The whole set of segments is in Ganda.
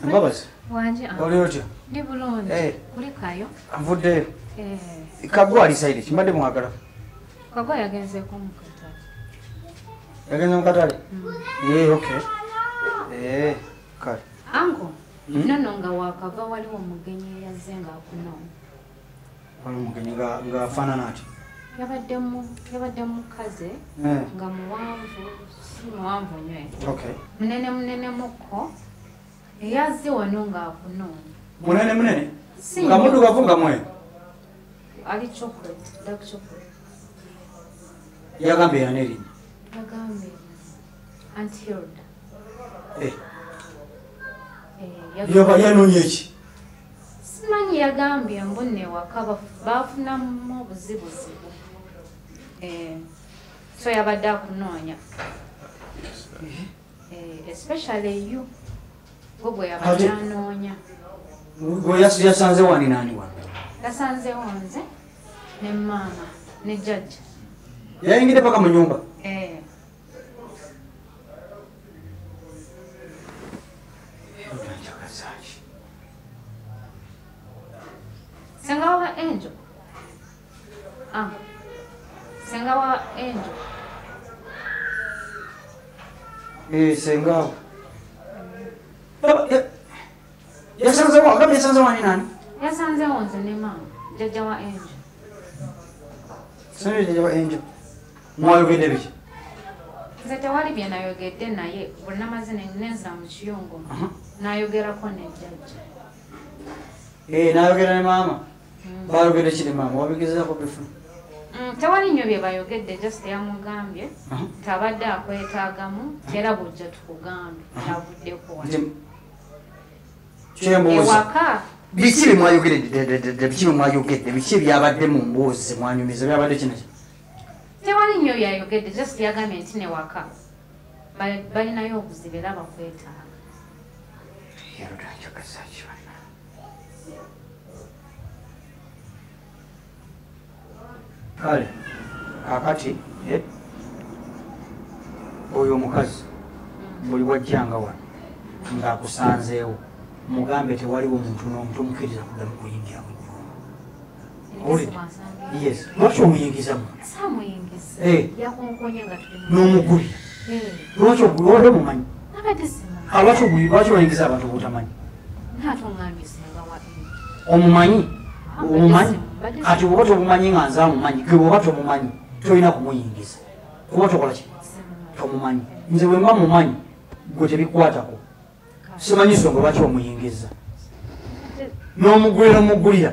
Mbabazi. Wanje. Oli otya? Ndi bulungi. Kulikayo. Nvudde. Kagwa ali side kimbadde mwagala. Kagwa yagenze ko mukatale. Yagenze mukatale? Okay. Kale. Ango. Nono nga wakava waliwo mugenyi yazze nga akunoonya. Wali mugenyi nga afaanana ati? Yabadde mukaze nga muwanvu si muwanvu nnyo. Okay. Munene mukko yazze wano nga akunoonya. Munene? Nga muddugavu nga mwe? Ali chocolate, dark chocolate. Yagambye yani erinnya? Yagambye Auntie Hilda. Yanoonya eki? Simanyi yagambye mbunne waka baafunamu obuzibuzibu. So yabadde akunoonya. Especially you. Gwe yabadde anoonya. Gwe yasanze wani nani wano? Yasanzewo nze ne maama ne jjajja. Yayingidde paka mu nyumba? Senga wa Angel. Senga wa Angel. Senga. Yasanze wani nani? Yasanzewo nze ne maama jjajja wa Angel. Sanze jjajja wa Angel. Mwayogedde biki? Nze tewali bye nayogedde naye bwe namaze nenza mu kiyungu nayogerako ne jjajja. Nayogera ne maama? Bayogedde ki ne maama? Wabigezaako bifuna? Tewali nnyo bye bayogedde just yamugambye tabadde akwetaagamu era bujja tukugambe yavuddeko wano. Ewaka biki bye mwayogedde biki byabadde mu mboozi mwanyumiza byabadde kinaki? Tewali nnyo byayogedde just yagambye nti ne waka balinayo obuzibu era bakwetaaga. Kale kakati oyo omukazi buli wajjanga wano ng'akusanzeewo mugambe tewaliwo muntu n'omuntu omukkiriza kuddamu kuyingira mu nyumba. Yes. Lwaki omuyingiza mu? N'omugulira. Lwaki ogulwadde omumanyi? Lwaki oyingiza abantu b'otamanyi? Omumanyi? Omumanyi? Kati bw'oba tomumanyi nga nze amumanyi, gwe bw'oba tomumanyi tolina kumuyingiza. Kuba tokola ki? Tomumanyi. Nze bwe mba mumanyi gwe tebikwatako. Simanyi nsonga lwaki omuyingiza. N'omugulira.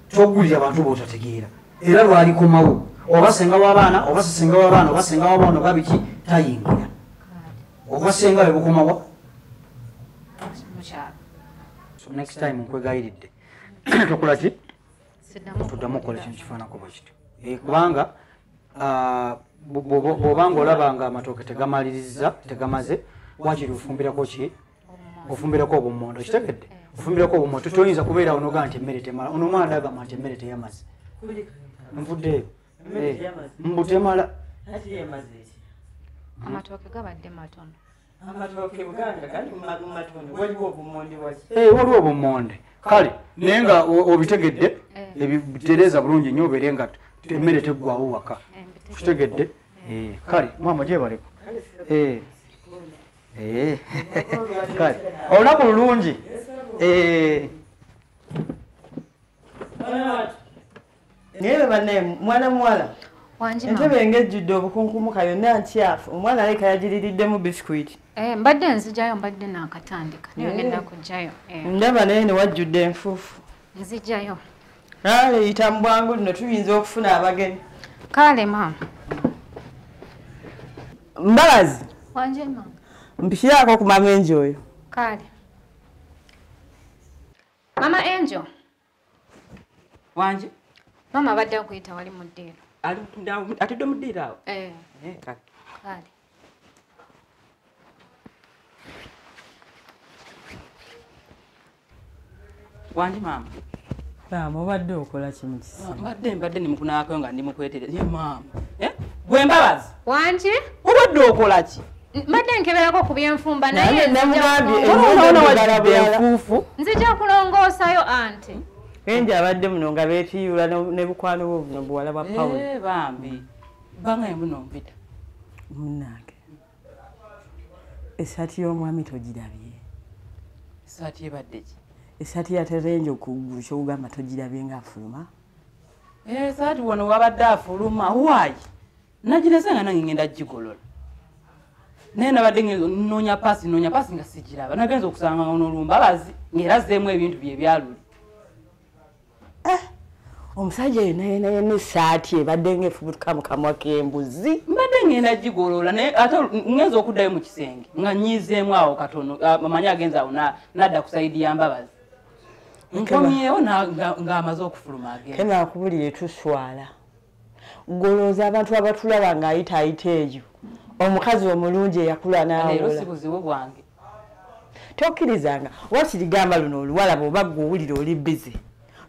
Togulira abantu b'otategeera. Era lwalikomawo. Oba senga w'abaana, oba sisenga w'abaana, oba senga w'abaana oba biki tayingira. Oba senga we bukomawa? So next time nkwegayiridde. Tokola ki? Tuddamu okukola ekintu kifaanako bwe kityo. Kubanga bw'obanga olaba nga amatooke tegamaliriza tegamaze wakiri ofumbirako ki? Ofumbirako obummonde. Kitegedde? Ofumbirako obummonde. Toyinza kubeera onoga nti emmere temala. Ono omwana agamba nti emmere teyamaze. Nvuddeeyo. Mbu temala. Amatooke gabadde matono. Amatooke Buganda gali matono. Waliwo obummonde waki? Waliwo obummonde. Kale naye nga obitegedde ebitereeza bulungi nnyo obeere nga emmere teggwawo waka. Kitegedde? Kale mama gyebaleko. Kale olunaku lulungi. Naye banne mwana muwala entebe ng'ejjudde obukunkumuka yonna ntyafu omwana aleka yagiririddemu bisikuiti. Mbadde nzijayo mbadde naakatandika naye ngenda kujjayo. Ndaba naye ne wajjudde enfuufu. Nzijayo. Kale yita mu bwangu luno tuyinza okufuna abagenyi. Kale maama. Mbabazi. Wanje maama. Mpishirako ku Mama Angel oyo. Kale. Mama Angel. Wanje. Mama abadde akuyita wali mu ddiiro. Atudde mu ddiiro awo? Kale. Wanje maama. Maama obadde okola kimu kisa? Mbadde nimukunaako nga ndi mukwetereza. Ye maama. Gwe Mbabazi. Wanje? Obadde okola ki? Mbadde nkeberako ku byenfumba naye nzija kulongoosayo anti. Enje abadde muno nga beetiyula ne bukwano bwo buno buwala bwa Pawulo. Bambi. Banga muno mpita. Munnange. Esaati y'omwami togirabye. Esaati ebadde ki? Esaati ya Terenjo ku kyogamba togirabye ng'afuluma. Esaati wano wabadde afuluma. Why? Najinese nga nange ngenda gigolola. Naye nabadde noonya pasi nga sigiraba. Nagenza okusanga n'olumbabazi ng'erazzeemu ebintu bye byaluli. Omusajja yena n'essaati ebadde ng'efubutuka mu kamwa k'embuzi. Mbadde ngenda gigolola naye ate ngenza okuddayo mu kisenge nga nyiizeemu awo katono amanyi agenza awo n'adda ku sayidi ya mbabazi. Nkomyewo ng'amaze okufuluma agenda. Kena akubulire tuswala. Golooza abantu abatulaba ng'ayitaayita eyo. Omukazi omulungi eyakula n'awola. Leero si buzibu bwange. Tokkirizanga wakiligamba luno oluwala bw'oba ggw'owulira oli bize.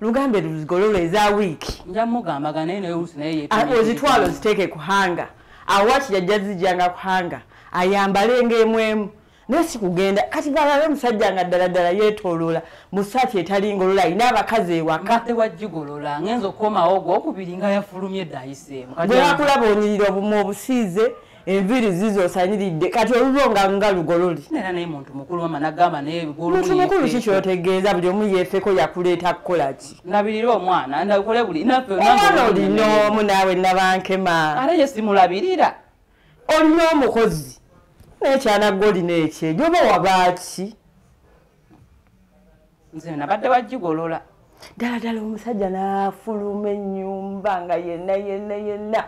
Lugambe luzigololo eza wiiki. Nja mugambagana naye n'oluusi naye yeetu. Ozitwala oziteeke ku hanga. Awo wakirajja zijjanga ku hanga. Ayambale ng'emwemu. Naye si kugenda kati balabe omusajja nga ddala yeetooloola mu ssaati etali ngolola ayina abakazi ewaka. Mbadde wagigolola ngenza okukomawo gw'okubiri nga yafulumye edda ayiseemu. Bwe bakulaba onyirira obumu obusiize enviiri zizo osanyiridde kati olulo nga lugololi. Era naye muntu mukulu mama nagamba naye muntu mukulu ki kyotegeeza buli omu yeefeko yakuleeta kukola ki? Ndabirira omwana ndakole buli naffe omwana olina omu naawe nabankema. Ate ye simulabirira. Olina omukozi n'ekyanago olina ekyejo oba wabaaki? Nze nabadde wagigolola. Ddala omusajja n'afuluma ennyumba nga yenna.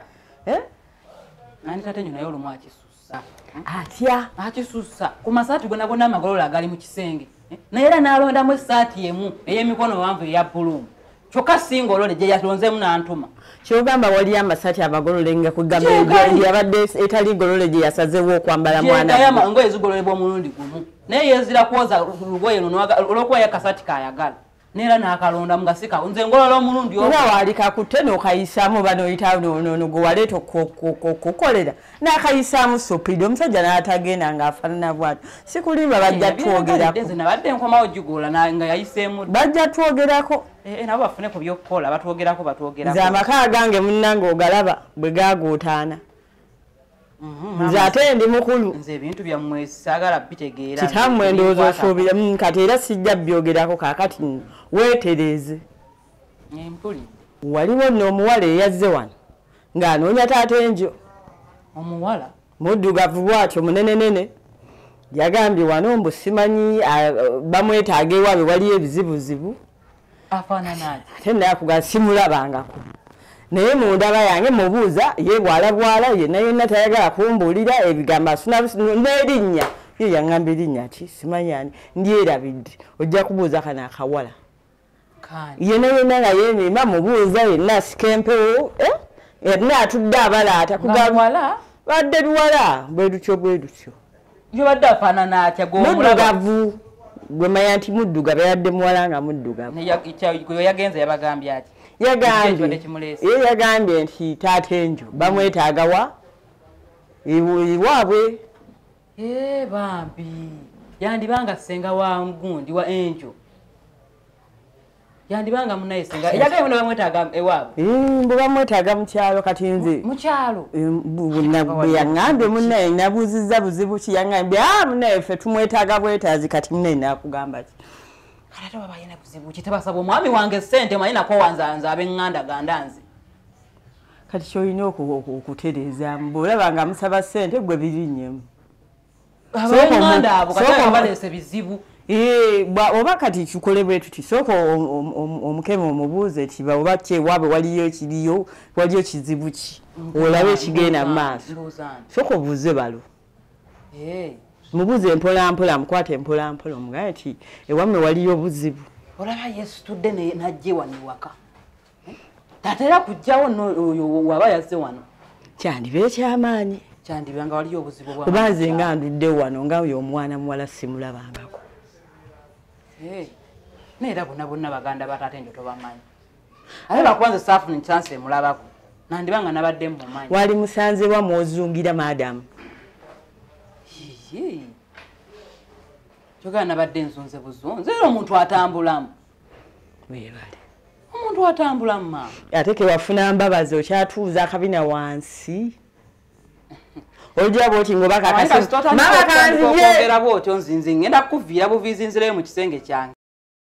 Nani tate nyo naye olumu akisussa. Atya? Akisussa. Ku masaati gonna amagolola agali mu kisenge. Naye era n'alondamu essaati emu ey'emikono wanvu eya bbulumu. Kyokka singolole gye yalonzeemu n'antuma. Kyogamba wali amasaati amagolole nga kugamba egendi abadde etali golole gye yasazeewo okwambala mwana. Yegayama ngoye zigololebwa omulundi gumu. Naye yeezira kwoza lugoye luno olw'okuba yakasaati kaayagala. Neera n'akalonda mugasika nze ngolola omulundi ogwo. Oba waali kakutte n'okayisaamu oba n'oyita gwe waleeta okukolera n'akayisaamu sopido omusajja n'atagenda ng'afaanana bw'atyo. Si kulimba bajja twogerako. Nze nabadde nkomawo gigolola nga yayiseemu. Bajja twogerako. Nabo bafune ku by'okukola batwogerako. Nze amaka gange munnange ogalaba bwe gaagootaana. Nze ate ndi mukulu. Nze ebintu byammwe saagala bitegeera. Kitammwe ndowooza osuubira kati era sijja byogerako kaakati weetereze. Empuli. Waliwo nno omuwala eyazze wano ng'anoonya Taatenjo. Omuwala? Muddugavu bw'atyo munenenene. Yagambye wano mbu simanyi bamwetaaga ewaabwe waliyo ebizibuzibu. Afaanana ati. Ate naye akuga simulabangako. Naye mu ndaba yange mubuuza ye bwala yenna tayagala kumbuulira ebigambo asuna n'erinnya ye yaŋŋamba erinnya ki simanyi ani ndyerabidde ojja kubuuza kana akawala yenna nga yeemima mubuuza yenna asika empewo yenna atudde abalaata kugamba badde biwala bwe dutyo yobadde afaanana atya muddugavu gwe manya nti muddugavu yadde muwala nga muddugavu yagenze yabagambye ati yagambye nti Taatenjo bamwetaaga wa iwaabwe. Bambi yandibanga senga wa Ngundi wa Enjo yandibanga munaye senga yagambye bano bamwetaaga ewaabwe. Mbu bamwetaaga mu kyalo kati nze mu kyalo bwe yaŋŋambye munaye nabuuzizza buzibu ki yaŋŋambye munaye ffe tumwetaaga bwetaazi kati munaye nakugamba ki ate baba yina buzibu ki tebasaba omwami wange ssente manyi nako wanzanza ab'eŋŋanda gandanze. Kati kyolina okutereezaamu bw'olaba nga musaba ssente gwe birinnyemu. Ab'eŋŋanda abo kati baleese bizibu. Oba kati kikole bwe tuti sooka omukeme omubuuze ti oba kyewaabwe waliyo kizibu ki olabe ekigenda mu maaso. Sooka obuuze balo. Mubuze mpolampola mukwate mpolampola omugaye nti ewammwe waliyo obuzibu. Olaba Yesu tudde najje wano ewaka. Tatera kujjawo oyo waba yazze wano. Kyandiba ekyamaanyi. Kyandiba nga waliyo obuzibu bwa. Kuba nze nga ndudde wano nga oyo omwana muwala simulabangako. Neera bonna baganda ba Taatenjo tobamanyi. Ate bakubanze saafuni chance emulabako. Nandiba nga nabadde mumanyi. Wali musanze wa mwozungira madamu. kyogera nabadde ensonze buzonze era omuntu atambulamu webale omuntu atambulamu maama ate kewafuna mbabazi okyatuuza akabina wansi ojja bwoti ngoba kakasi mama kanziye bwotyo nzinzi ngenda kukuviira buviizi nzireyo mu kisenge kyange